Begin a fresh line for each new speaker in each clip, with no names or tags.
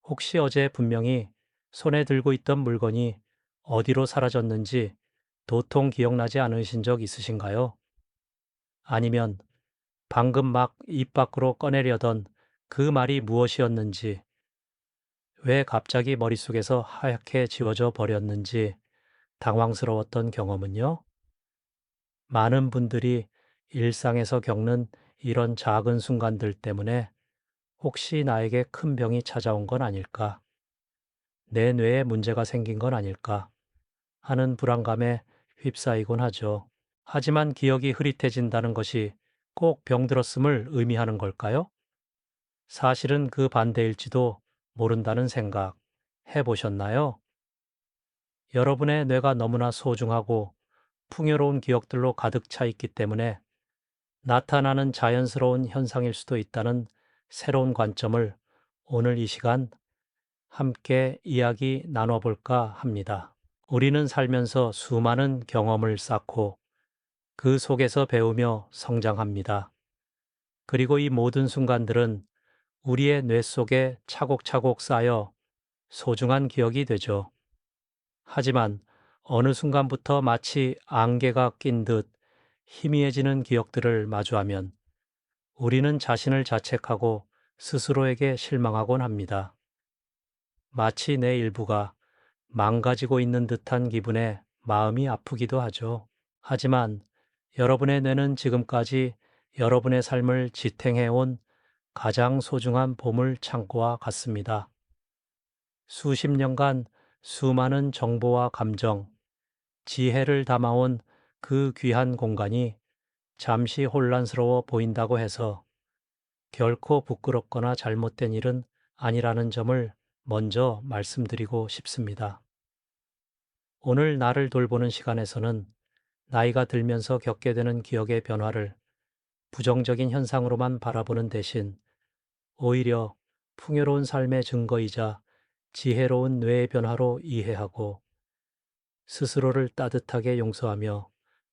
혹시 어제 분명히 손에 들고 있던 물건이 어디로 사라졌는지 도통 기억나지 않으신 적 있으신가요? 아니면 방금 막 입 밖으로 꺼내려던 그 말이 무엇이었는지, 왜 갑자기 머릿속에서 하얗게 지워져 버렸는지 당황스러웠던 경험은요? 많은 분들이 일상에서 겪는 이런 작은 순간들 때문에 혹시 나에게 큰 병이 찾아온 건 아닐까? 내 뇌에 문제가 생긴 건 아닐까? 하는 불안감에 휩싸이곤 하죠. 하지만 기억이 흐릿해진다는 것이 꼭 병들었음을 의미하는 걸까요? 사실은 그 반대일지도 모른다는 생각 해보셨나요? 여러분의 뇌가 너무나 소중하고 풍요로운 기억들로 가득 차 있기 때문에 나타나는 자연스러운 현상일 수도 있다는 새로운 관점을 오늘 이 시간 함께 이야기 나눠볼까 합니다. 우리는 살면서 수많은 경험을 쌓고 그 속에서 배우며 성장합니다. 그리고 이 모든 순간들은 우리의 뇌 속에 차곡차곡 쌓여 소중한 기억이 되죠. 하지만 어느 순간부터 마치 안개가 낀 듯 희미해지는 기억들을 마주하면 우리는 자신을 자책하고 스스로에게 실망하곤 합니다. 마치 내 일부가 망가지고 있는 듯한 기분에 마음이 아프기도 하죠. 하지만 여러분의 뇌는 지금까지 여러분의 삶을 지탱해온 가장 소중한 보물 창고와 같습니다. 수십 년간 수많은 정보와 감정, 지혜를 담아온 그 귀한 공간이 잠시 혼란스러워 보인다고 해서 결코 부끄럽거나 잘못된 일은 아니라는 점을 먼저 말씀드리고 싶습니다. 오늘 나를 돌보는 시간에서는 나이가 들면서 겪게 되는 기억의 변화를 부정적인 현상으로만 바라보는 대신 오히려 풍요로운 삶의 증거이자 지혜로운 뇌의 변화로 이해하고 스스로를 따뜻하게 용서하며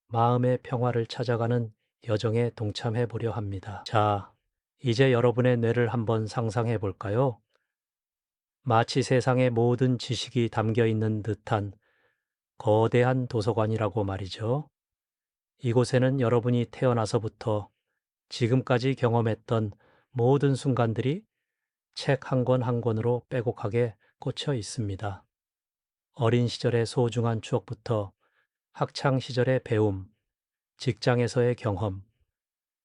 마음의 평화를 찾아가는 여정에 동참해 보려 합니다. 자, 이제 여러분의 뇌를 한번 상상해 볼까요? 마치 세상의 모든 지식이 담겨 있는 듯한 거대한 도서관이라고 말이죠. 이곳에는 여러분이 태어나서부터 지금까지 경험했던 모든 순간들이 책 한 권 한 권으로 빼곡하게 꽂혀 있습니다. 어린 시절의 소중한 추억부터 학창 시절의 배움, 직장에서의 경험,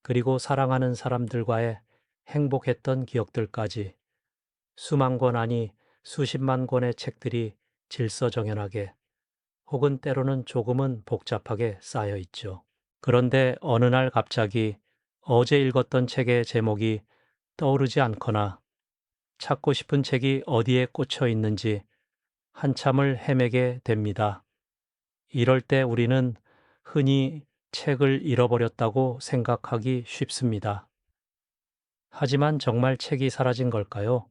그리고 사랑하는 사람들과의 행복했던 기억들까지 수만 권 아니 수십만 권의 책들이 질서정연하게 혹은 때로는 조금은 복잡하게 쌓여 있죠. 그런데 어느 날 갑자기 어제 읽었던 책의 제목이 떠오르지 않거나 찾고 싶은 책이 어디에 꽂혀 있는지 한참을 헤매게 됩니다. 이럴 때 우리는 흔히 책을 잃어버렸다고 생각하기 쉽습니다. 하지만 정말 책이 사라진 걸까요?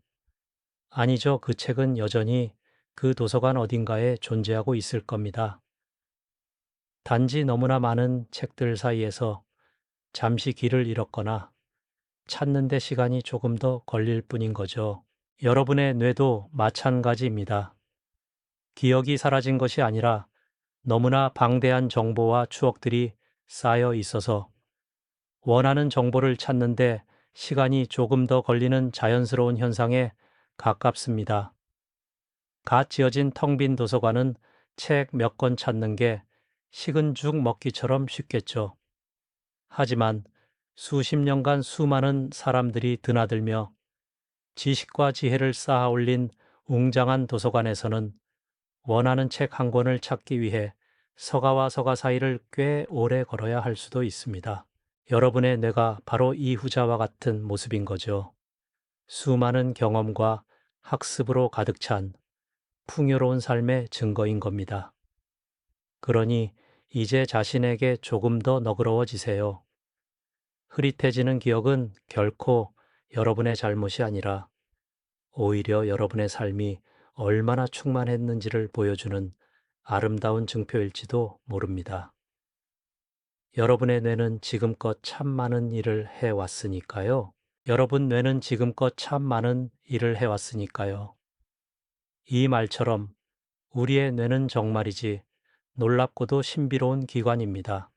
아니죠. 그 책은 여전히 그 도서관 어딘가에 존재하고 있을 겁니다. 단지 너무나 많은 책들 사이에서 잠시 길을 잃었거나 찾는데 시간이 조금 더 걸릴 뿐인 거죠. 여러분의 뇌도 마찬가지입니다. 기억이 사라진 것이 아니라 너무나 방대한 정보와 추억들이 쌓여 있어서 원하는 정보를 찾는데 시간이 조금 더 걸리는 자연스러운 현상에 가깝습니다. 갓 지어진 텅 빈 도서관은 책 몇 권 찾는 게 식은 죽 먹기처럼 쉽겠죠. 하지만 수십 년간 수많은 사람들이 드나들며 지식과 지혜를 쌓아 올린 웅장한 도서관에서는 원하는 책 한 권을 찾기 위해 서가와 서가 사이를 꽤 오래 걸어야 할 수도 있습니다. 여러분의 뇌가 바로 이 후자와 같은 모습인 거죠. 수많은 경험과 학습으로 가득 찬 풍요로운 삶의 증거인 겁니다. 그러니 이제 자신에게 조금 더 너그러워지세요. 흐릿해지는 기억은 결코 여러분의 잘못이 아니라 오히려 여러분의 삶이 얼마나 충만했는지를 보여주는 아름다운 증표일지도 모릅니다. 여러분의 뇌는 지금껏 참 많은 일을 해왔으니까요. 여러분 뇌는 지금껏 참 많은 일을 해왔으니까요. 이 말처럼 우리의 뇌는 정말이지 놀랍고도 신비로운 기관입니다.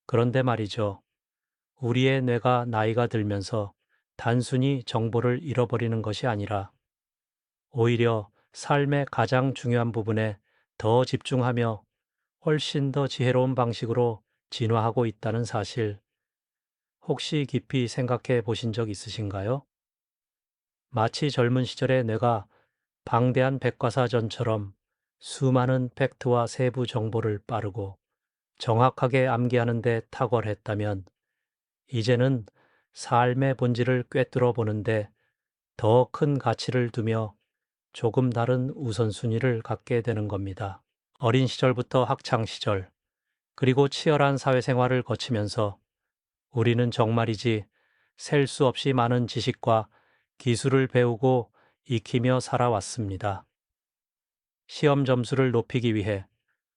그런데 말이죠. 우리의 뇌가 나이가 들면서 단순히 정보를 잃어버리는 것이 아니라 오히려 삶의 가장 중요한 부분에 더 집중하며 훨씬 더 지혜로운 방식으로 진화하고 있다는 사실, 혹시 깊이 생각해 보신 적 있으신가요? 마치 젊은 시절의 뇌가 방대한 백과사전처럼 수많은 팩트와 세부 정보를 빠르고 정확하게 암기하는 데 탁월했다면, 이제는 삶의 본질을 꿰뚫어 보는데 더 큰 가치를 두며 조금 다른 우선순위를 갖게 되는 겁니다. 어린 시절부터 학창 시절, 그리고 치열한 사회생활을 거치면서 우리는 정말이지 셀 수 없이 많은 지식과 기술을 배우고 익히며 살아왔습니다. 시험 점수를 높이기 위해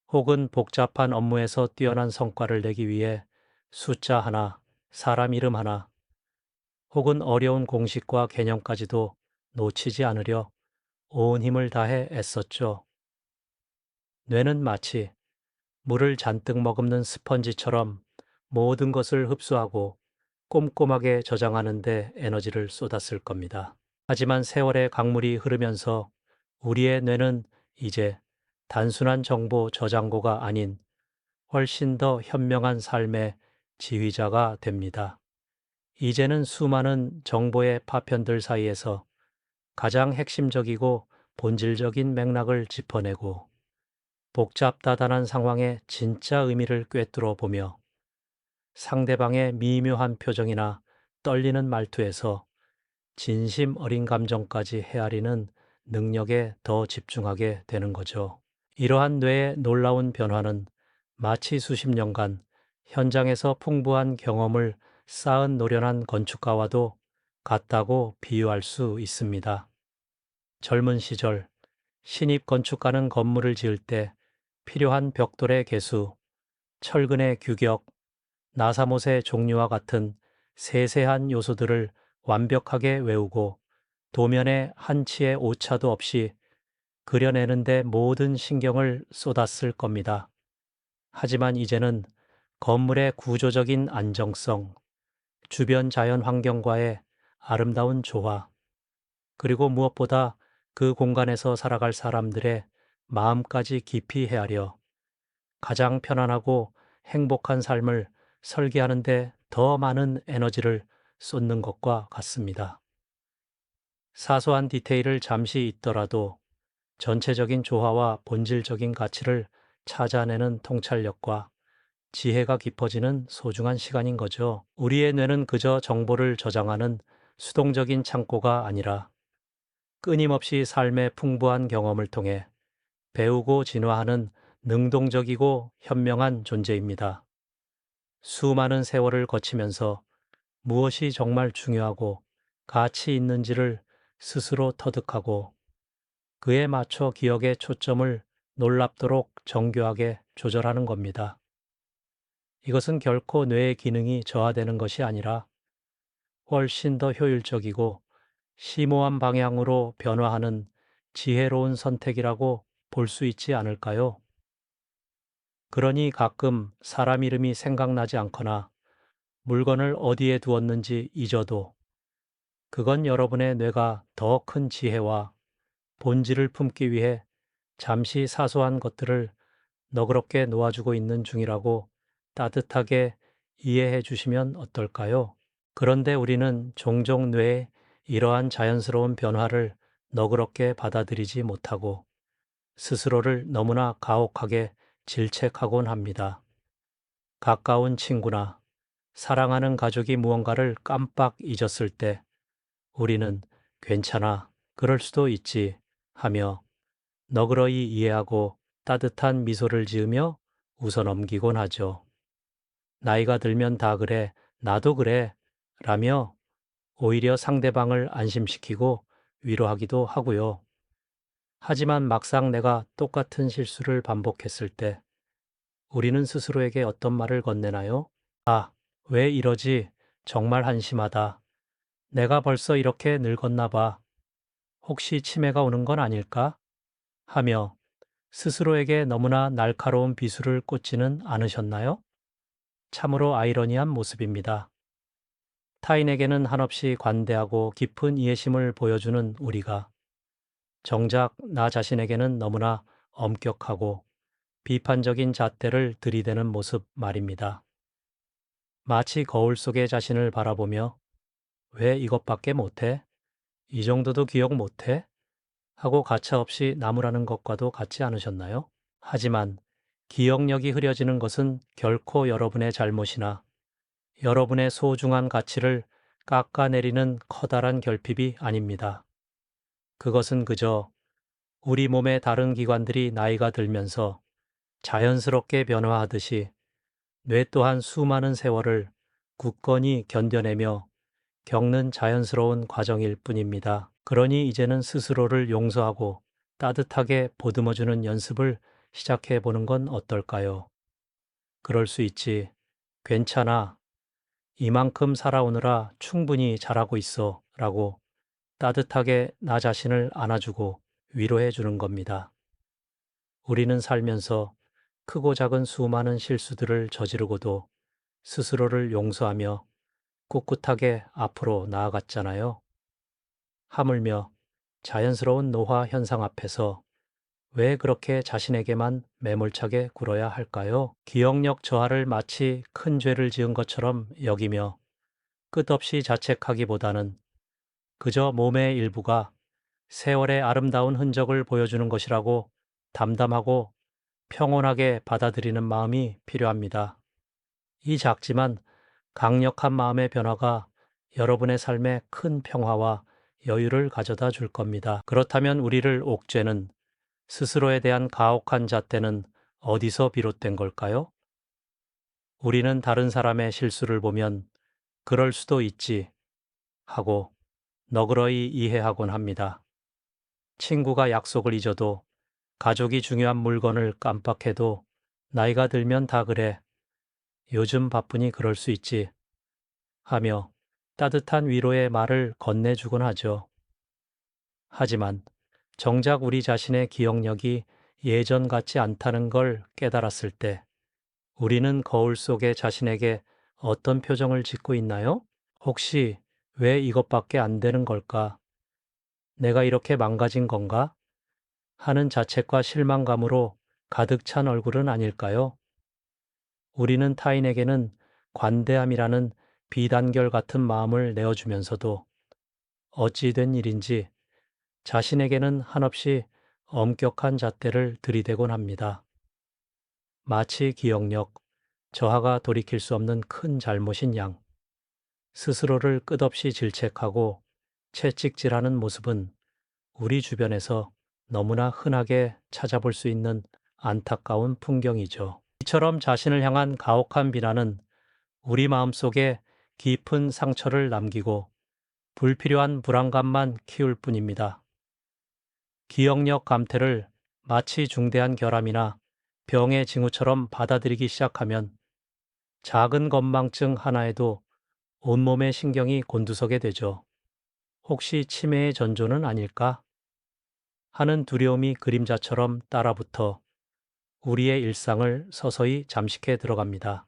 혹은 복잡한 업무에서 뛰어난 성과를 내기 위해 숫자 하나, 사람 이름 하나, 혹은 어려운 공식과 개념까지도 놓치지 않으려 온 힘을 다해 애썼죠. 뇌는 마치 물을 잔뜩 머금는 스펀지처럼 모든 것을 흡수하고 꼼꼼하게 저장하는 데 에너지를 쏟았을 겁니다. 하지만 세월의 강물이 흐르면서 우리의 뇌는 이제 단순한 정보 저장고가 아닌 훨씬 더 현명한 삶의 지휘자가 됩니다. 이제는 수많은 정보의 파편들 사이에서 가장 핵심적이고 본질적인 맥락을 짚어내고 복잡다단한 상황의 진짜 의미를 꿰뚫어 보며 상대방의 미묘한 표정이나 떨리는 말투에서 진심 어린 감정까지 헤아리는 능력에 더 집중하게 되는 거죠. 이러한 뇌의 놀라운 변화는 마치 수십 년간 현장에서 풍부한 경험을 쌓은 노련한 건축가와도 같다고 비유할 수 있습니다. 젊은 시절 신입 건축가는 건물을 지을 때 필요한 벽돌의 개수, 철근의 규격, 나사못의 종류와 같은 세세한 요소들을 완벽하게 외우고 도면에 한 치의 오차도 없이 그려내는데 모든 신경을 쏟았을 겁니다. 하지만 이제는 건물의 구조적인 안정성, 주변 자연 환경과의 아름다운 조화, 그리고 무엇보다 그 공간에서 살아갈 사람들의 마음까지 깊이 헤아려 가장 편안하고 행복한 삶을 설계하는데 더 많은 에너지를 쏟는 것과 같습니다. 사소한 디테일을 잠시 잊더라도 전체적인 조화와 본질적인 가치를 찾아내는 통찰력과 지혜가 깊어지는 소중한 시간인 거죠. 우리의 뇌는 그저 정보를 저장하는 수동적인 창고가 아니라 끊임없이 삶의 풍부한 경험을 통해 배우고 진화하는 능동적이고 현명한 존재입니다. 수많은 세월을 거치면서 무엇이 정말 중요하고 가치 있는지를 스스로 터득하고 그에 맞춰 기억의 초점을 놀랍도록 정교하게 조절하는 겁니다. 이것은 결코 뇌의 기능이 저하되는 것이 아니라 훨씬 더 효율적이고 심오한 방향으로 변화하는 지혜로운 선택이라고 볼 수 있지 않을까요? 그러니 가끔 사람 이름이 생각나지 않거나 물건을 어디에 두었는지 잊어도 그건 여러분의 뇌가 더 큰 지혜와 본질을 품기 위해 잠시 사소한 것들을 너그럽게 놓아주고 있는 중이라고 따뜻하게 이해해 주시면 어떨까요? 그런데 우리는 종종 뇌의 이러한 자연스러운 변화를 너그럽게 받아들이지 못하고 스스로를 너무나 가혹하게 질책하곤 합니다. 가까운 친구나 사랑하는 가족이 무언가를 깜빡 잊었을 때 우리는 괜찮아, 그럴 수도 있지 하며 너그러이 이해하고 따뜻한 미소를 지으며 웃어 넘기곤 하죠. 나이가 들면 다 그래, 나도 그래 라며 오히려 상대방을 안심시키고 위로하기도 하고요. 하지만 막상 내가 똑같은 실수를 반복했을 때 우리는 스스로에게 어떤 말을 건네나요? 아, 왜 이러지? 정말 한심하다. 내가 벌써 이렇게 늙었나 봐. 혹시 치매가 오는 건 아닐까? 하며 스스로에게 너무나 날카로운 비수를 꽂지는 않으셨나요? 참으로 아이러니한 모습입니다. 타인에게는 한없이 관대하고 깊은 이해심을 보여주는 우리가 정작 나 자신에게는 너무나 엄격하고 비판적인 잣대를 들이대는 모습 말입니다. 마치 거울 속의 자신을 바라보며 왜 이것밖에 못해? 이 정도도 기억 못해? 하고 가차없이 나무라는 것과도 같지 않으셨나요? 하지만 기억력이 흐려지는 것은 결코 여러분의 잘못이나 여러분의 소중한 가치를 깎아내리는 커다란 결핍이 아닙니다. 그것은 그저 우리 몸의 다른 기관들이 나이가 들면서 자연스럽게 변화하듯이 뇌 또한 수많은 세월을 굳건히 견뎌내며 겪는 자연스러운 과정일 뿐입니다. 그러니 이제는 스스로를 용서하고 따뜻하게 보듬어주는 연습을 시작해 보는 건 어떨까요? 그럴 수 있지. 괜찮아. 이만큼 살아오느라 충분히 잘하고 있어. 라고 따뜻하게 나 자신을 안아주고 위로해 주는 겁니다. 우리는 살면서 크고 작은 수많은 실수들을 저지르고도 스스로를 용서하며 꿋꿋하게 앞으로 나아갔잖아요. 하물며 자연스러운 노화 현상 앞에서 왜 그렇게 자신에게만 매몰차게 굴어야 할까요? 기억력 저하를 마치 큰 죄를 지은 것처럼 여기며 끝없이 자책하기보다는 그저 몸의 일부가 세월의 아름다운 흔적을 보여주는 것이라고 담담하고 평온하게 받아들이는 마음이 필요합니다. 이 작지만 강력한 마음의 변화가 여러분의 삶에 큰 평화와 여유를 가져다 줄 겁니다. 그렇다면 우리를 옥죄는 스스로에 대한 가혹한 잣대는 어디서 비롯된 걸까요? 우리는 다른 사람의 실수를 보면 그럴 수도 있지 하고 너그러이 이해하곤 합니다. 친구가 약속을 잊어도 가족이 중요한 물건을 깜빡해도 나이가 들면 다 그래. 요즘 바쁘니 그럴 수 있지. 하며 따뜻한 위로의 말을 건네주곤 하죠. 하지만 정작 우리 자신의 기억력이 예전 같지 않다는 걸 깨달았을 때 우리는 거울 속의 자신에게 어떤 표정을 짓고 있나요? 혹시 왜 이것밖에 안 되는 걸까? 내가 이렇게 망가진 건가? 하는 자책과 실망감으로 가득 찬 얼굴은 아닐까요? 우리는 타인에게는 관대함이라는 비단결 같은 마음을 내어주면서도 어찌 된 일인지 자신에게는 한없이 엄격한 잣대를 들이대곤 합니다. 마치 기억력, 저하가 돌이킬 수 없는 큰 잘못인 양, 스스로를 끝없이 질책하고 채찍질하는 모습은 우리 주변에서 너무나 흔하게 찾아볼 수 있는 안타까운 풍경이죠. 이처럼 자신을 향한 가혹한 비난은 우리 마음속에 깊은 상처를 남기고 불필요한 불안감만 키울 뿐입니다. 기억력 감퇴를 마치 중대한 결함이나 병의 징후처럼 받아들이기 시작하면 작은 건망증 하나에도 온몸의 신경이 곤두서게 되죠. 혹시 치매의 전조는 아닐까? 하는 두려움이 그림자처럼 따라붙어 우리의 일상을 서서히 잠식해 들어갑니다.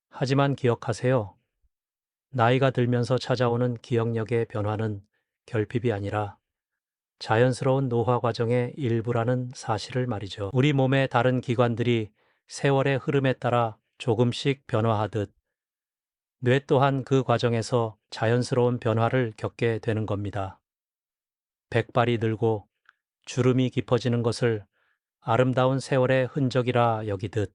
하지만 기억하세요. 나이가 들면서 찾아오는 기억력의 변화는 결핍이 아니라 자연스러운 노화 과정의 일부라는 사실을 말이죠. 우리 몸의 다른 기관들이 세월의 흐름에 따라 조금씩 변화하듯 뇌 또한 그 과정에서 자연스러운 변화를 겪게 되는 겁니다. 백발이 늘고 주름이 깊어지는 것을 아름다운 세월의 흔적이라 여기듯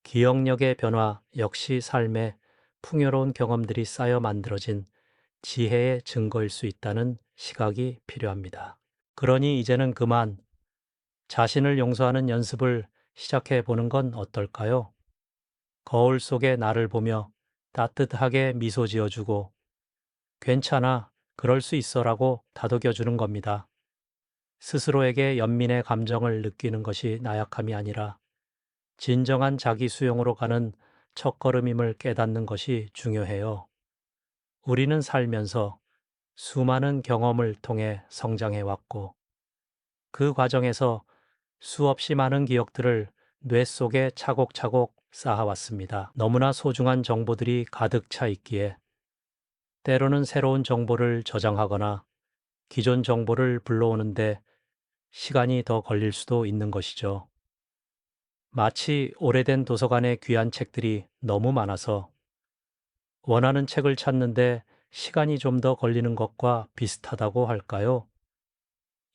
기억력의 변화 역시 삶의 풍요로운 경험들이 쌓여 만들어진 지혜의 증거일 수 있다는 시각이 필요합니다. 그러니 이제는 그만 자신을 용서하는 연습을 시작해 보는 건 어떨까요? 거울 속의 나를 보며 따뜻하게 미소 지어주고 괜찮아, 그럴 수 있어라고 다독여주는 겁니다. 스스로에게 연민의 감정을 느끼는 것이 나약함이 아니라 진정한 자기 수용으로 가는 첫걸음임을 깨닫는 것이 중요해요. 우리는 살면서 수많은 경험을 통해 성장해 왔고 그 과정에서 수없이 많은 기억들을 뇌 속에 차곡차곡 쌓아왔습니다. 너무나 소중한 정보들이 가득 차 있기에 때로는 새로운 정보를 저장하거나 기존 정보를 불러오는데 시간이 더 걸릴 수도 있는 것이죠. 마치 오래된 도서관에 귀한 책들이 너무 많아서 원하는 책을 찾는데 시간이 좀 더 걸리는 것과 비슷하다고 할까요?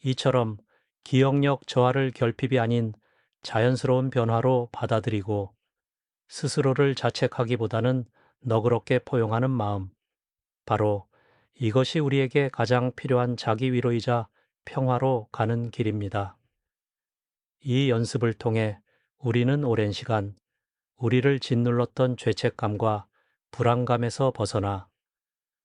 이처럼 기억력 저하를 결핍이 아닌 자연스러운 변화로 받아들이고 스스로를 자책하기보다는 너그럽게 포용하는 마음, 바로 이것이 우리에게 가장 필요한 자기 위로이자 평화로 가는 길입니다. 이 연습을 통해 우리는 오랜 시간 우리를 짓눌렀던 죄책감과 불안감에서 벗어나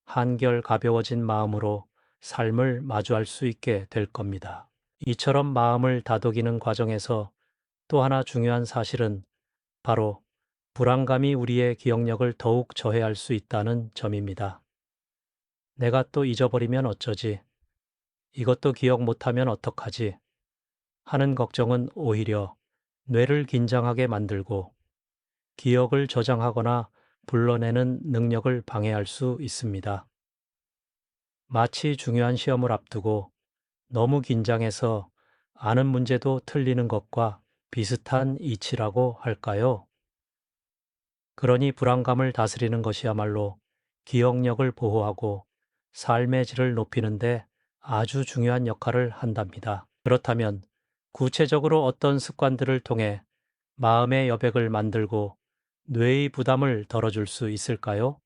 한결 가벼워진 마음으로 삶을 마주할 수 있게 될 겁니다. 이처럼 마음을 다독이는 과정에서 또 하나 중요한 사실은 바로 불안감이 우리의 기억력을 더욱 저해할 수 있다는 점입니다. 내가 또 잊어버리면 어쩌지? 이것도 기억 못하면 어떡하지? 하는 걱정은 오히려 뇌를 긴장하게 만들고 기억을 저장하거나 불러내는 능력을 방해할 수 있습니다. 마치 중요한 시험을 앞두고 너무 긴장해서 아는 문제도 틀리는 것과 비슷한 이치라고 할까요? 그러니 불안감을 다스리는 것이야말로 기억력을 보호하고 삶의 질을 높이는데 아주 중요한 역할을 한답니다. 그렇다면 구체적으로 어떤 습관들을 통해 마음의 여백을 만들고 뇌의 부담을 덜어줄 수 있을까요?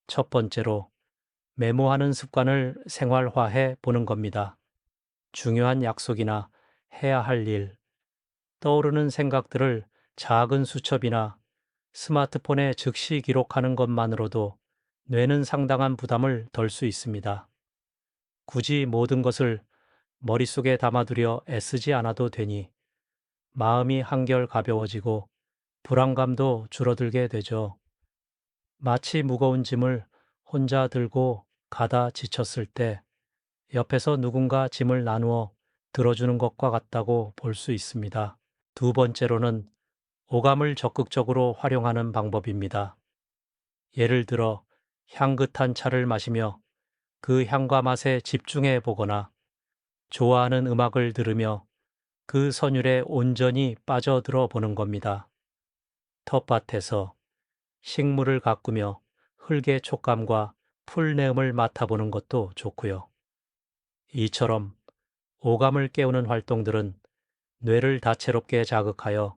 첫 번째로 메모하는 습관을 생활화해 보는 겁니다. 중요한 약속이나 해야 할 일, 떠오르는 생각들을 작은 수첩이나 스마트폰에 즉시 기록하는 것만으로도 뇌는 상당한 부담을 덜 수 있습니다. 굳이 모든 것을 머릿속에 담아두려 애쓰지 않아도 되니 마음이 한결 가벼워지고 불안감도 줄어들게 되죠. 마치 무거운 짐을 혼자 들고 가다 지쳤을 때 옆에서 누군가 짐을 나누어 들어주는 것과 같다고 볼 수 있습니다. 두 번째로는 오감을 적극적으로 활용하는 방법입니다. 예를 들어 향긋한 차를 마시며 그 향과 맛에 집중해 보거나 좋아하는 음악을 들으며 그 선율에 온전히 빠져들어 보는 겁니다. 텃밭에서 식물을 가꾸며 흙의 촉감과 풀 내음을 맡아보는 것도 좋고요. 이처럼 오감을 깨우는 활동들은 뇌를 다채롭게 자극하여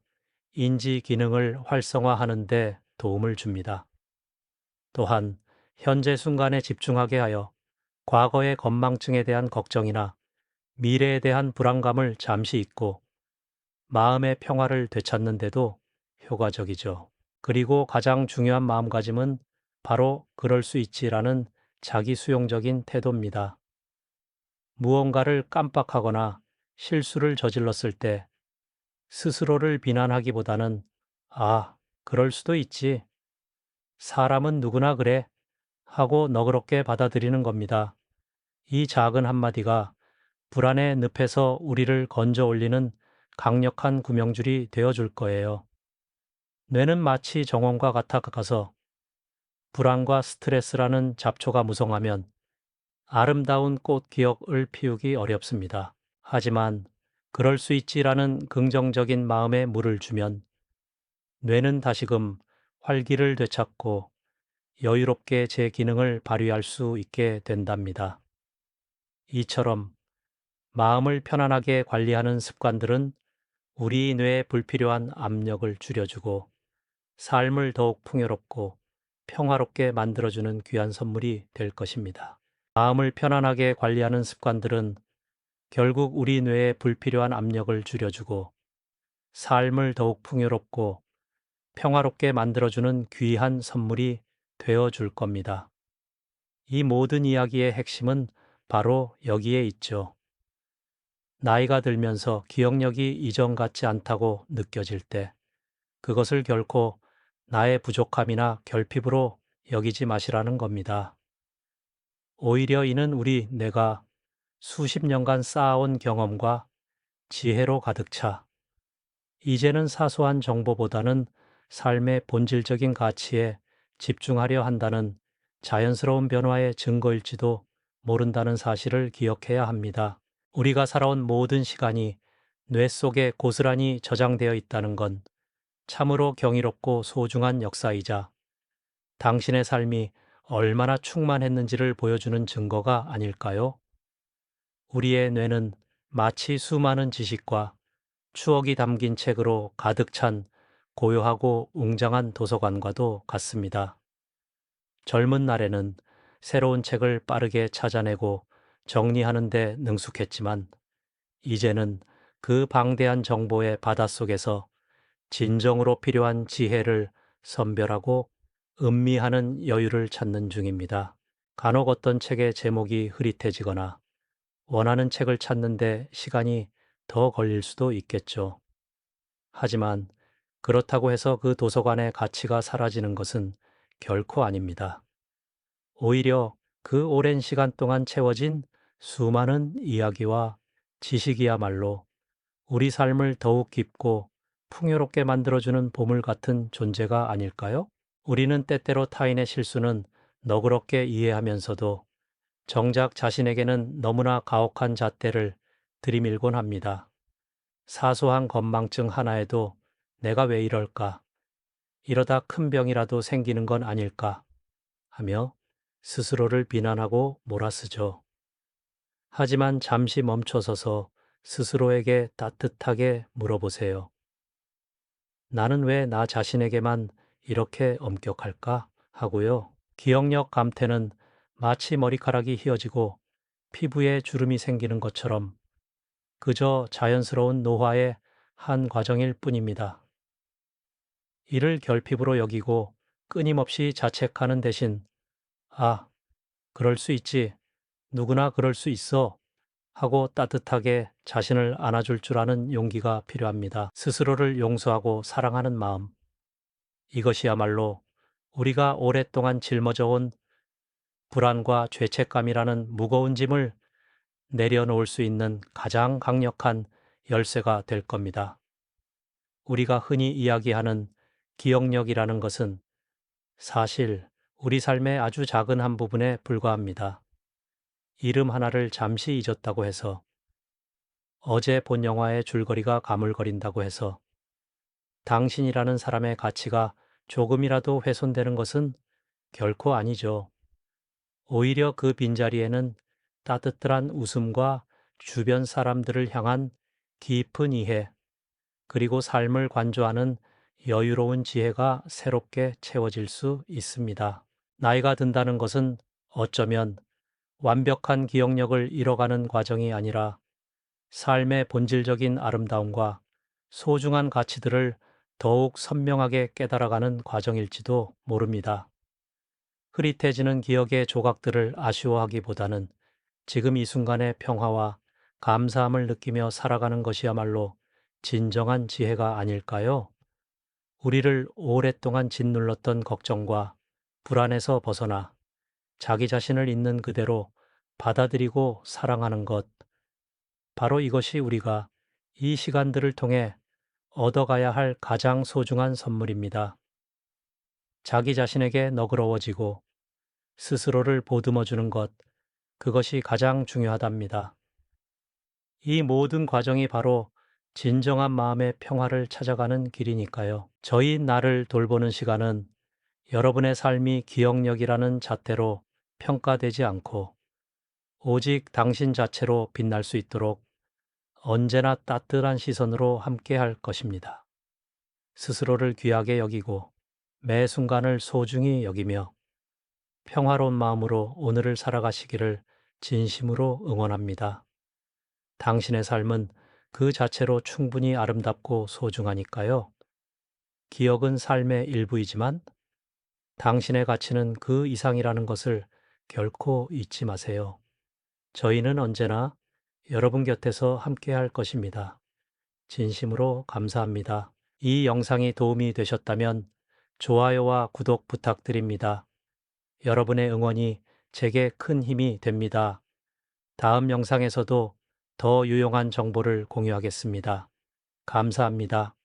인지 기능을 활성화하는 데 도움을 줍니다. 또한 현재 순간에 집중하게 하여 과거의 건망증에 대한 걱정이나 미래에 대한 불안감을 잠시 잊고 마음의 평화를 되찾는 데도 효과적이죠. 그리고 가장 중요한 마음가짐은 바로 그럴 수 있지라는 자기 수용적인 태도입니다. 무언가를 깜빡하거나 실수를 저질렀을 때 스스로를 비난하기보다는 아, 그럴 수도 있지. 사람은 누구나 그래. 하고 너그럽게 받아들이는 겁니다. 이 작은 한마디가 불안의 늪에서 우리를 건져 올리는 강력한 구명줄이 되어줄 거예요. 뇌는 마치 정원과 같아 가서 불안과 스트레스라는 잡초가 무성하면 아름다운 꽃 기억을 피우기 어렵습니다. 하지만 그럴 수 있지라는 긍정적인 마음에 물을 주면 뇌는 다시금 활기를 되찾고 여유롭게 제 기능을 발휘할 수 있게 된답니다. 이처럼 마음을 편안하게 관리하는 습관들은 우리 뇌에 불필요한 압력을 줄여주고 삶을 더욱 풍요롭고 평화롭게 만들어주는 귀한 선물이 될 것입니다. 마음을 편안하게 관리하는 습관들은 결국 우리 뇌에 불필요한 압력을 줄여주고 삶을 더욱 풍요롭고 평화롭게 만들어주는 귀한 선물이 되어줄 겁니다. 이 모든 이야기의 핵심은 바로 여기에 있죠. 나이가 들면서 기억력이 이전 같지 않다고 느껴질 때 그것을 결코 나의 부족함이나 결핍으로 여기지 마시라는 겁니다. 오히려 이는 우리 뇌가 수십 년간 쌓아온 경험과 지혜로 가득 차 이제는 사소한 정보보다는 삶의 본질적인 가치에 집중하려 한다는 자연스러운 변화의 증거일지도 모른다는 사실을 기억해야 합니다. 우리가 살아온 모든 시간이 뇌 속에 고스란히 저장되어 있다는 건 참으로 경이롭고 소중한 역사이자 당신의 삶이 얼마나 충만했는지를 보여주는 증거가 아닐까요? 우리의 뇌는 마치 수많은 지식과 추억이 담긴 책으로 가득 찬 고요하고 웅장한 도서관과도 같습니다. 젊은 날에는 새로운 책을 빠르게 찾아내고 정리하는 데 능숙했지만 이제는 그 방대한 정보의 바닷속에서 진정으로 필요한 지혜를 선별하고 음미하는 여유를 찾는 중입니다. 간혹 어떤 책의 제목이 흐릿해지거나 원하는 책을 찾는데 시간이 더 걸릴 수도 있겠죠. 하지만 그렇다고 해서 그 도서관의 가치가 사라지는 것은 결코 아닙니다. 오히려 그 오랜 시간 동안 채워진 수많은 이야기와 지식이야말로 우리 삶을 더욱 깊고 풍요롭게 만들어주는 보물 같은 존재가 아닐까요? 우리는 때때로 타인의 실수는 너그럽게 이해하면서도 정작 자신에게는 너무나 가혹한 잣대를 들이밀곤 합니다. 사소한 건망증 하나에도 내가 왜 이럴까? 이러다 큰 병이라도 생기는 건 아닐까? 하며 스스로를 비난하고 몰아쓰죠. 하지만 잠시 멈춰서서 스스로에게 따뜻하게 물어보세요. 나는 왜 나 자신에게만 이렇게 엄격할까? 하고요. 기억력 감퇴는 마치 머리카락이 휘어지고 피부에 주름이 생기는 것처럼 그저 자연스러운 노화의 한 과정일 뿐입니다. 이를 결핍으로 여기고 끊임없이 자책하는 대신 아, 그럴 수 있지. 누구나 그럴 수 있어. 하고 따뜻하게 자신을 안아줄 줄 아는 용기가 필요합니다. 스스로를 용서하고 사랑하는 마음. 이것이야말로 우리가 오랫동안 짊어져온 불안과 죄책감이라는 무거운 짐을 내려놓을 수 있는 가장 강력한 열쇠가 될 겁니다. 우리가 흔히 이야기하는 기억력이라는 것은 사실 우리 삶의 아주 작은 한 부분에 불과합니다. 이름 하나를 잠시 잊었다고 해서, 어제 본 영화의 줄거리가 가물거린다고 해서, 당신이라는 사람의 가치가 조금이라도 훼손되는 것은 결코 아니죠. 오히려 그 빈자리에는 따뜻한 웃음과 주변 사람들을 향한 깊은 이해, 그리고 삶을 관조하는 여유로운 지혜가 새롭게 채워질 수 있습니다. 나이가 든다는 것은 어쩌면 완벽한 기억력을 잃어가는 과정이 아니라 삶의 본질적인 아름다움과 소중한 가치들을 더욱 선명하게 깨달아가는 과정일지도 모릅니다. 흐릿해지는 기억의 조각들을 아쉬워하기보다는 지금 이 순간의 평화와 감사함을 느끼며 살아가는 것이야말로 진정한 지혜가 아닐까요? 우리를 오랫동안 짓눌렀던 걱정과 불안에서 벗어나 자기 자신을 있는 그대로 받아들이고 사랑하는 것, 바로 이것이 우리가 이 시간들을 통해 얻어가야 할 가장 소중한 선물입니다. 자기 자신에게 너그러워지고 스스로를 보듬어 주는 것, 그것이 가장 중요하답니다. 이 모든 과정이 바로 진정한 마음의 평화를 찾아가는 길이니까요. 저희 나를 돌보는 시간은 여러분의 삶이 기억력이라는 잣대로 평가되지 않고 오직 당신 자체로 빛날 수 있도록 언제나 따뜻한 시선으로 함께 할 것입니다. 스스로를 귀하게 여기고 매 순간을 소중히 여기며 평화로운 마음으로 오늘을 살아가시기를 진심으로 응원합니다. 당신의 삶은 그 자체로 충분히 아름답고 소중하니까요. 기억은 삶의 일부이지만 당신의 가치는 그 이상이라는 것을 결코 잊지 마세요. 저희는 언제나 여러분 곁에서 함께 할 것입니다. 진심으로 감사합니다. 이 영상이 도움이 되셨다면 좋아요와 구독 부탁드립니다. 여러분의 응원이 제게 큰 힘이 됩니다. 다음 영상에서도 더 유용한 정보를 공유하겠습니다. 감사합니다.